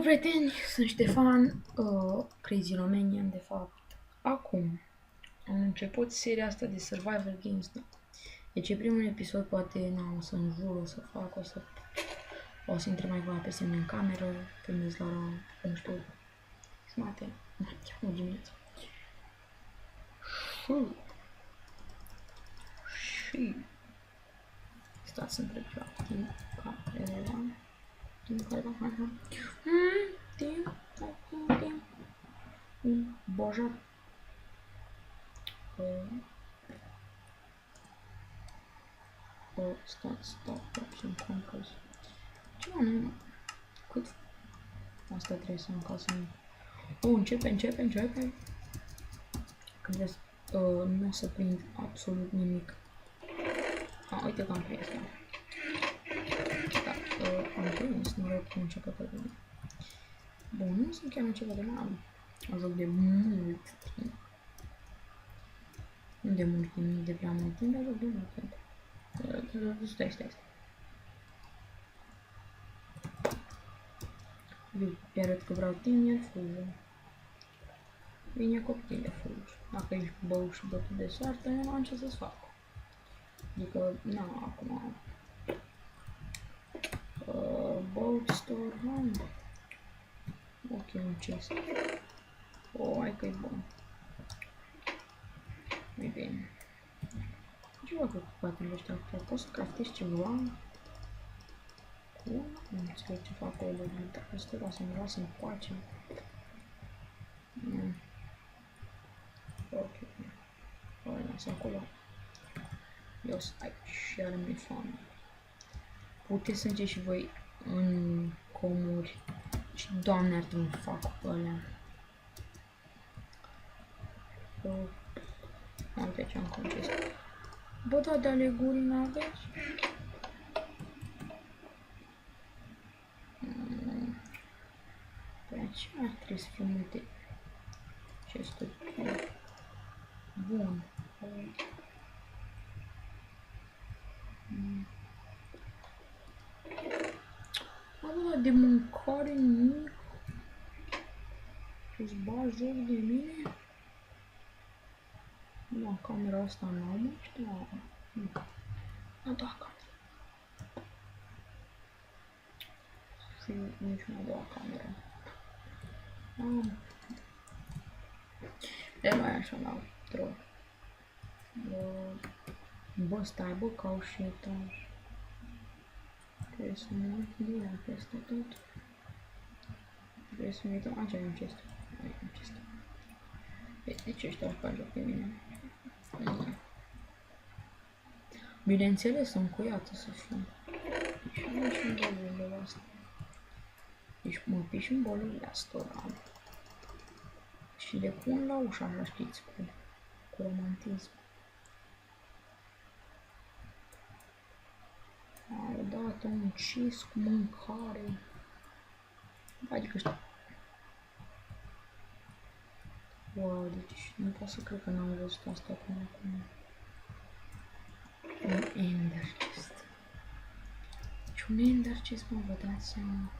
prieteni, sunt Ștefan, Crazy Romanian, de fapt. Acum, am început seria asta de Survival Games, da. Deci, primul episod, poate, o să înjur, o să fac, o să intre mai ceva peste mine în cameră, filmez la 11 jumate, nu dimineața. Și stați să întreb ceva, timp careva, timp, boja. Stați, option controls. Ce nu? Cât? Asta trebuie să am ca să nu... începe. Când nu o să prind absolut nimic. Uite că am prins, da. Am prins, noroc cu început de bine. Bun, nu sunt chiar început de mult. Am joc de mult timp. Nu de mult timp, de prea mult timp, dar joc de mult timp. Stai. Îi arăt că vreau tineri, fugi. Vine coptile, fugi. Dacă ești băut și bătut de soartă, nu am ce să-ți fac. Adică, acum... Boat store, ok, un chest. Hai că e bun. E bine. Ce fac cu patele ăștia? Poți să craftezi ceva? Nu înțeleg ce fac acolo. Asta va să-mi lasă în pace. Ok. Hai, lasă acolo. Eu sunt aici și are mi fan. Puteți să înceți și voi în comuri. Și doamne ar trebui să fac cu ălea. Uite ce am conces. Bă, da, de alegurii n-aveți? Pe aceea ar trebui să fie multe. Ce structură. Bun. Bă, de mâncare nimic. Și-ți bagi joc de mine? Nu, camera asta n-am, știu. A doua cameră. Și nici una a doua cameră. De mai așa la troll. Bă, stai, bă, cau și etaj. Trebuie să mă uit bine peste tot. Trebuie să mă uităm. Aici ai un chest. Deci ăștia au spart joc pe mine. Bineînțeles, încuiată să fiu. Și nu și în bolurile astea. Deci mă piși în bolurile astea. Și le pun la ușa, așa știți, cu romantism. Au dat un cis cu mâncare. Adică știu. Wow, deci nu pot să cred că n-am văzut asta până acum. Un ender chest. Deci un ender chest, mă, vă dați seama.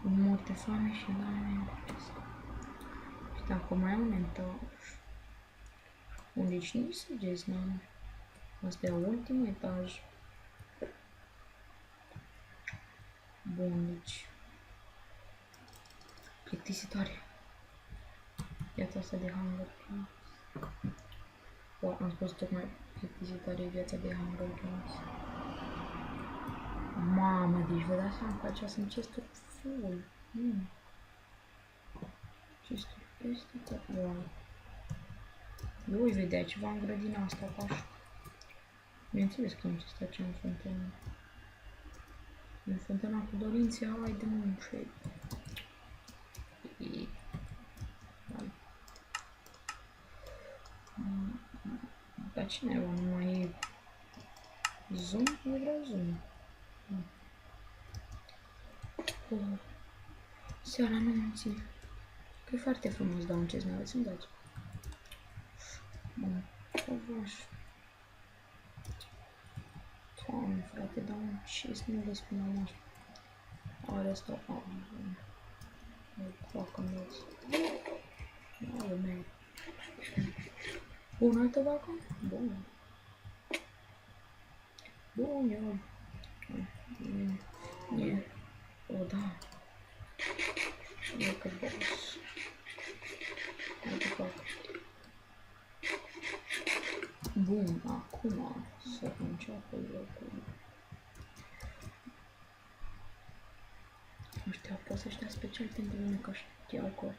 Un mor de foame și n-am un ender chest. Și dacă mai am un etaj. Bun, deci nu săgeți, n-am. Asta e ultimul etaj. Bun, deci... Plictisitoare. Viața asta de Hunger Games. Wow, am spus tocmai plictisitoare viața de Hunger Games. Mamă, deci vă dați seama că aceea sunt chesturi full. Chesturi peste tot. Wow. Eu voi vedea ceva în grădina asta, paș. Bineînțeles că nu se stă ce în fântână. În fântâna cu dorințe, hai de mă, șei. Dar cine nu mai e zoom? Nu vreau zoom. Seara nu minții. Că e foarte frumos, dau un chest, mi-aveți să-mi dați. Bun, covaș. Doamne, frate, dau un chest, nu vă spun așa. Are asta. Fac în dos. Ale mei. Bun, altă vacă? Bun. Bun, eu. Nie. O, da. E că boss. Altă vacă. Bun, acum să înceapă locul. Ăștia poți ăștia special pentru mine ca știau că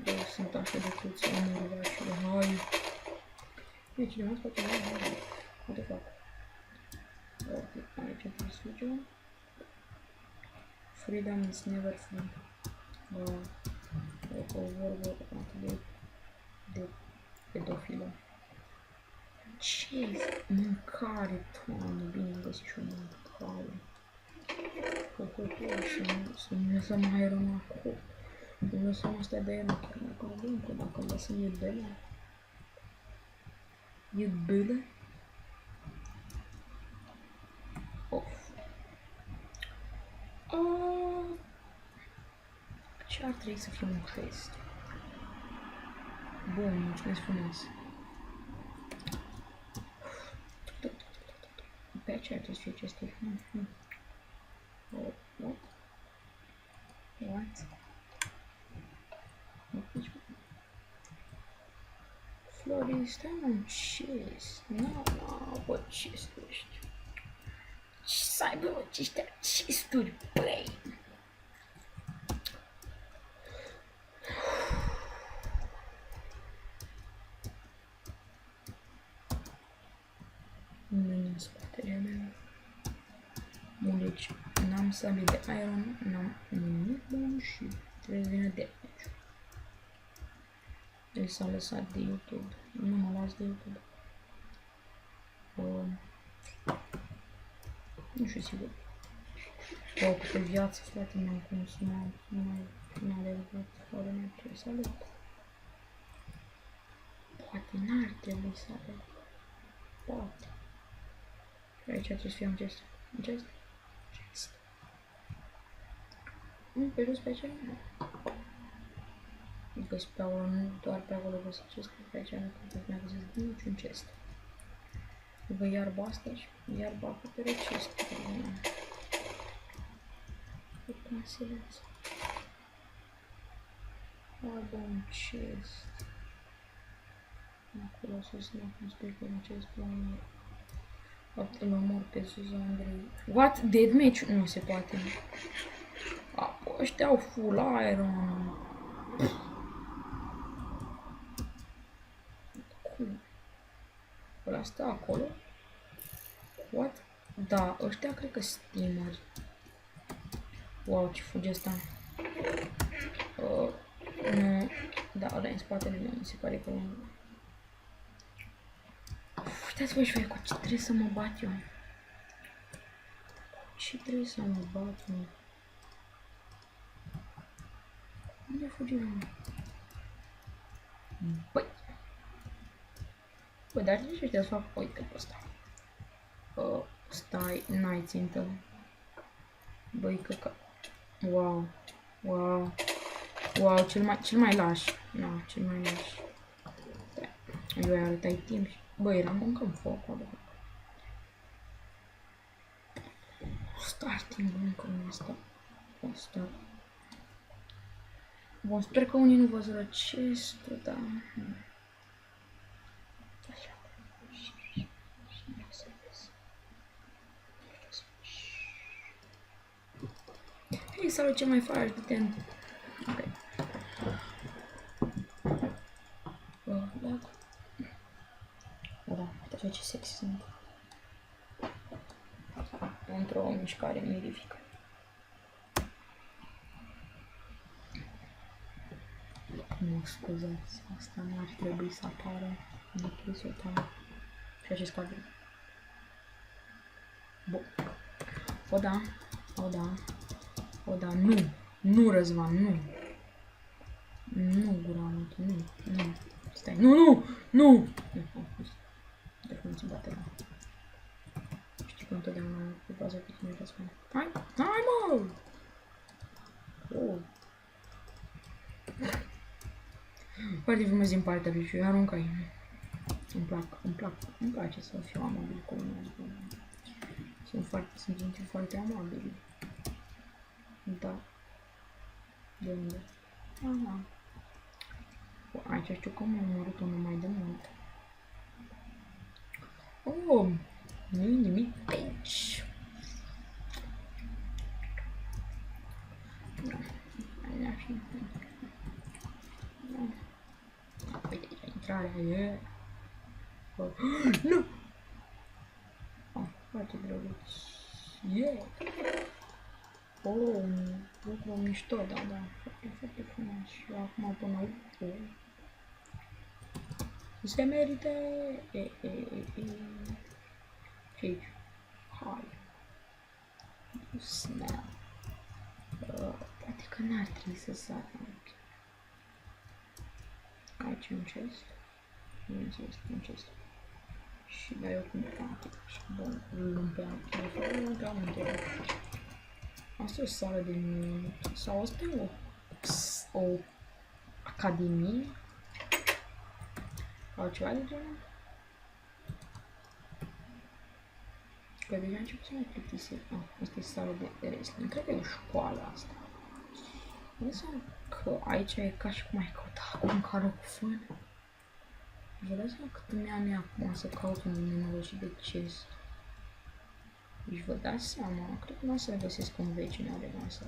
eu sunt așa de toți omorvași. Hai! E cineva îți face mai? What the fuck? Ok, aici trebuie să fugim. Freedom is never free. E o vorbă atât de pedofilă. Ce mâncare, Doamne, bine am găsit și o mâncare. Să nu lăsăm aerul acolo. Nu lăsăm astea de aer, chiar dacă avem, că dacă îl lăsăm e bine. E bine? Of. Ce ar trebui să fie un quest? Bun, mulțumesc frumos. Pe aceea trebuie să fie chestii. What? What? Florista un chest. Nu, bă, chest-uri. Ce să aibă ăștia chest-uri, băi? Nu în spatele meu. Bun, deci n-am sabie de iron, n-am nimic bun și trebuie să vină damage. El s-a lăsat de YouTube. Nu mă las de YouTube. Nu știu sigur. O, pe viață, frate, m-am consumat. Nu am alergat fără mea, trebuie să alerg. Poate n-ar trebui să alerg. Poate. Și aici trebuie să fie un gest. Un gest? Gest. Nu, pe jos pe aici nu. Găsi pe acolo, nu doar pe acolo găsi chest, pe aici nu mi-a găsit niciun chest. Vă iarba asta și iarba acoperă chest. Până silență. Iarba un chest. Acolo sus, nu cum spui că un chest la mine. Îl omor pe Zuzu Andrei. What? Deathmatch? Nu se poate. Ăștia au full iron. Cum? Ăla stă acolo? What? Da, ăștia cred că steameri. Wow, ce fuge ăsta. Nu. Da, ăla e în spatele meu, mi se pare că... Uitați-vă și voi cu ce trebuie să mă bat eu. Ce trebuie să mă bat eu? Unde fugi eu? Băi! Bă, dar de ce ăștia să fac? Uite pe ăsta. Stai, n-ai țintă. Băi, căcă. Wow. Wow. Wow, cel mai laș. Na, cel mai laș. Eu îi arătai timp și... Băi, eram încă foc, bă. Starting încă nu asta. O start. Bun, sper că unii nu văzură chest-ul, da. Hei, salut, ce mai faci, du-te-n. Ok. Da, așa ce sexy sunt. Într-o mișcare mirifică. Nu, scuzați, asta nu ar trebui să apară. Nu trebuie să o taie. Și acest cadru. Bun. O da, o da, o da, nu, nu Răzvan, nu. Nu, gura mea, nu, nu. Stai, nu, nu, nu! De funcție baterea. Știi că întotdeauna pe bază pe tine Răzvan. Hai, hai mă! Foarte frumos din partea lui și aruncă-i. Îmi place să fiu amabil cu lumea. Sunt genții foarte amabili. Da. De unde? Aha. Aici știu că m-a omorât unul mai de mult. Oh, nu-i nimic aici. Da. Aia fi. Da. Uite aici, intrarea e. Oh. Nu! Oh, foarte drăguț. Yeah! Oh, un lucru mișto, da. Foarte frumos. Și acum până se merită. Ce aici? Hai. Snap. Poate că n-ar trebui să sar. Aici un chest. Un chest. Și dai eu cum și bun, îl luăm pe amândouă. Asta e o sală de minuni. Sau asta e o academie? Sau ceva de genul? Că deja încep să mă plictisesc. Asta e sală de wrestling. Cred că e o școală asta. Însă că aici e ca și cum ai căuta acum un carou cu fân. Vă dați seama cât îmi ia mie acum să caut un nenorocit de chest. Deci vă dați seama, cred că nu o să găsesc un vecin de masă.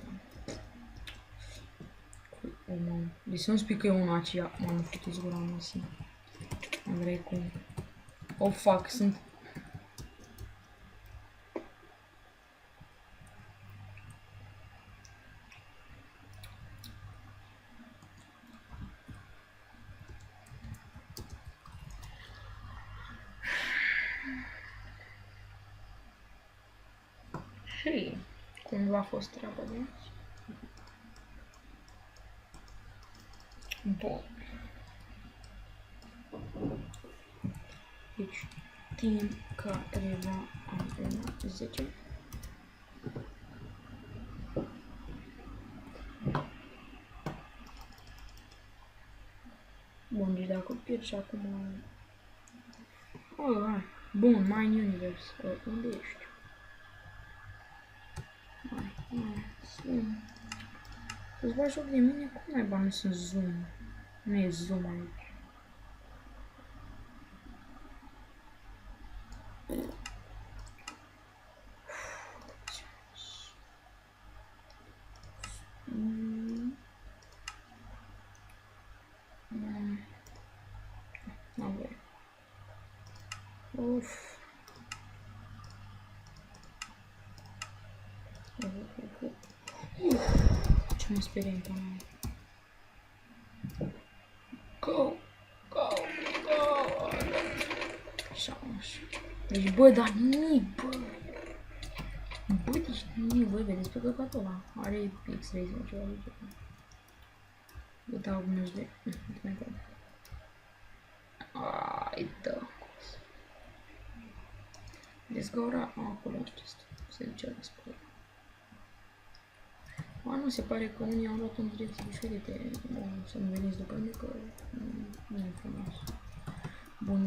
Deci să nu spui că e unul aceea. M-am făcut gura mea, sim. Am vrei cum. Oh, fuck, sunt... Și cum v-a fost treaba de aici? Bun. Deci, timp careva avem 10. Bun, deci dacă pierd și acum... Oh, hai. Bun, Mine Universe. Unde ești? Hai, zoom. Să-ți bagi joc de mine? Cum naiba nu sunt zoom? Nu e zoom aici. N-avem. Uf. Ce mă sperie în pana mea. Go! Așa. Deci, bă, dar nimic, bă! Bă, deci nimic, bă, vedeți pe căcatul ăla. Are X-ray sau ceva de genul. Bă, dau minus de... Uite mai bun. Ai, dă. Desgaura... acolo acest. Se duce la spălă. Nu, se pare că unii au luat în direcții diferite. Bun, să nu veniți după mine, că nu e frumos. Bun,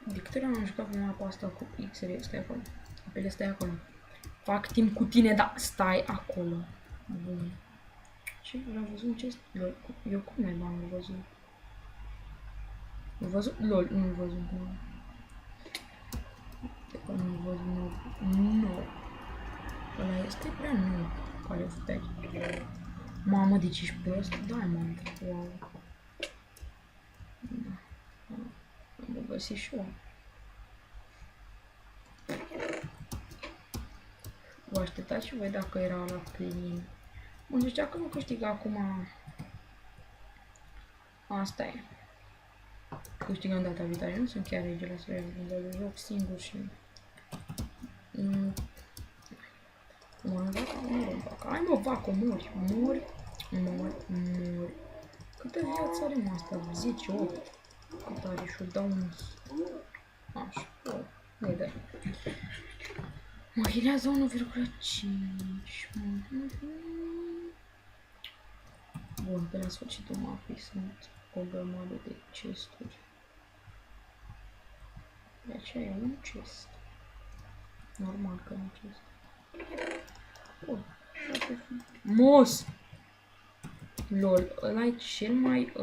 de câte ori am jucat prima pe asta cu X-ray, stai acolo. Apele, stai acolo. Fac timp cu tine, dar stai acolo. Bun. Ce? L-am văzut ce este? Eu cum mai l-am văzut? L-am văzut? LOL, nu-l văzut. De că nu-l văzut, nu. Ăla este prea nou. Care stai. Mamă, deci ești prost? Diamond. Wow. Da. Am găsit și eu. Vă așteptați și voi dacă era la plin. Bun, deci dacă nu câștig acum... Asta e. Câștigăm data viitoare. Nu sunt chiar rege la Survivor, dar joc singur și... Mă vacă. Hai mă, vacă, mori. Câtă viață are asta? 10, 8. Cât are și-o dau un... Așa, ne dai. Mă hilează 1,5. Bun, pe la sfârșitul mapei sunt. o grămadă de chesturi. De aceea e un chest. Normal că nu chest. Bun. Mos! Lol, ăla e cel mai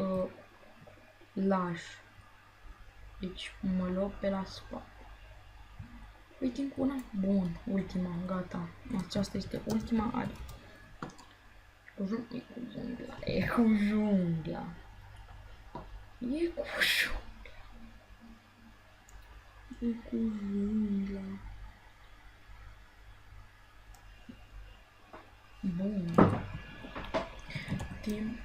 laș. Deci mă luau pe la spate. Uite încă una. Bun, ultima, gata. Aceasta este ultima are. E cu jungla. E cu jungla. E cu jungla. E cu jungla. Bun. Timp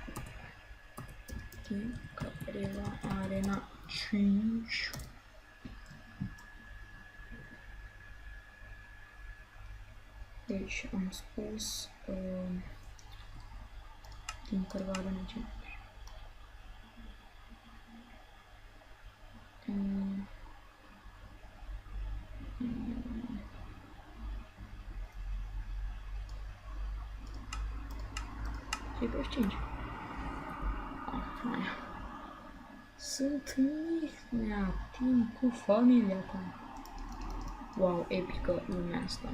Capreva Arena 5. Deci am spus Timp Capreva Arena 5. Și pe 5. Sunt Mihnea, timp cu familia ta. Wow, epică lumea asta.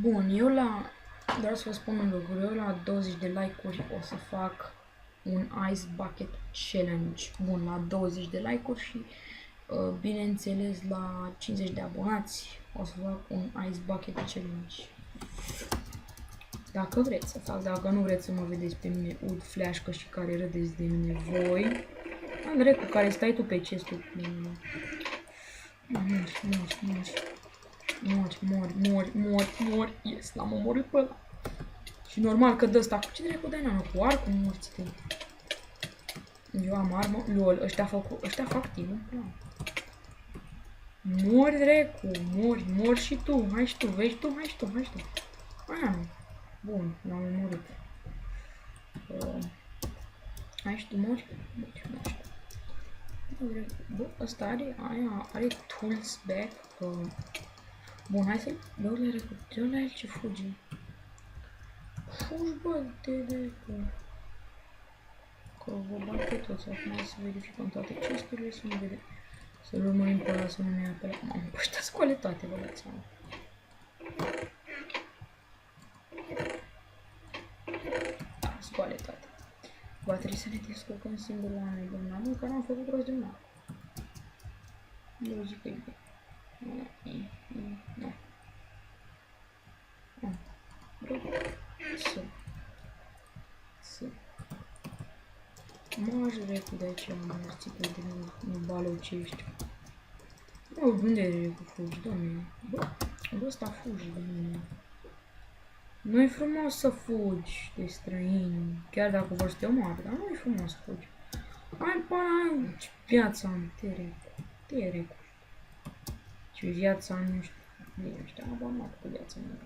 Bun, eu vreau să vă spun un lucru, eu la 20 de like-uri o să fac un Ice Bucket Challenge. Bun, la 20 de like-uri și bineînțeles la 50 de abonați o să fac un Ice Bucket Challenge. Dacă vreți să fac, dacă nu vreți să mă vedeți pe mine ud fleașcă și care râdeți de mine voi, Andrei, cu care stai tu pe chestul cu mine. Mori, yes, l-am omorât pe ăla. Și normal că dă ăsta, cu ce dracu dai nano, cu arcul morții tăi. Eu am armă, lol, ăștia fac team-ul, plan. Mori, dracu, mori și tu, hai și tu, vezi tu, hai și tu. Aia, bun, l-am omorât. Hai și tu, mori? Bă, ăsta are tools back. Bun, hai să-l... Bă, ăla e ce fugi. Fugi, bă, de... Că vă bat pe toți. Acum hai să verificăm toate chesturile, să nu vede. Să-l urmărim pe ăla, să nu ne ia pe ăla. Mamă, păi ăștia scoale toate, vă dați seama. Da, scoale toate. Va trebui să ne descurcăm singur oamenii, domnul meu, că n-am făcut rost de mare. Eu zic că e bine. Nu. Să. Mă ajut recu de aici, am morțit pe de nu balăucești. Bă, unde e recu fugi, doamne? Bă, ăsta fugi de mine. Nu-i frumos să fugi de străini, chiar dacă vor să te omoară, dar nu-i frumos să fugi. Hai, pana, ce viața am, te recu. Ce viața am, nu știu, liniște, am abonat cu viața mea.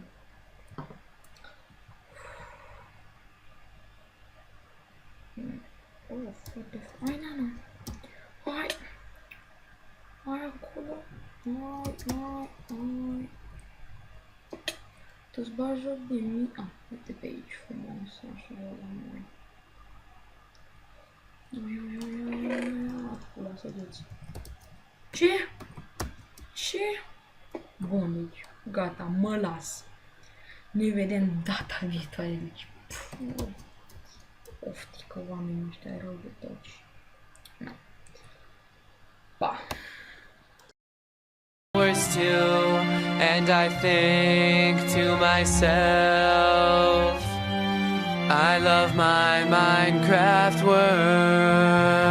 Oh, foarte hai, nana. Hai acolo. Hai. Tu-ți bagi joc de mine. Uite pe aici frumos, așa, la noi. Acolo să duți. Ce? Bun, deci, gata, mă las. Ne vedem data viitoare, deci, oftică oamenii ăștia rău de toți. Na. Pa! Too, and I think to myself, I love my Minecraft world.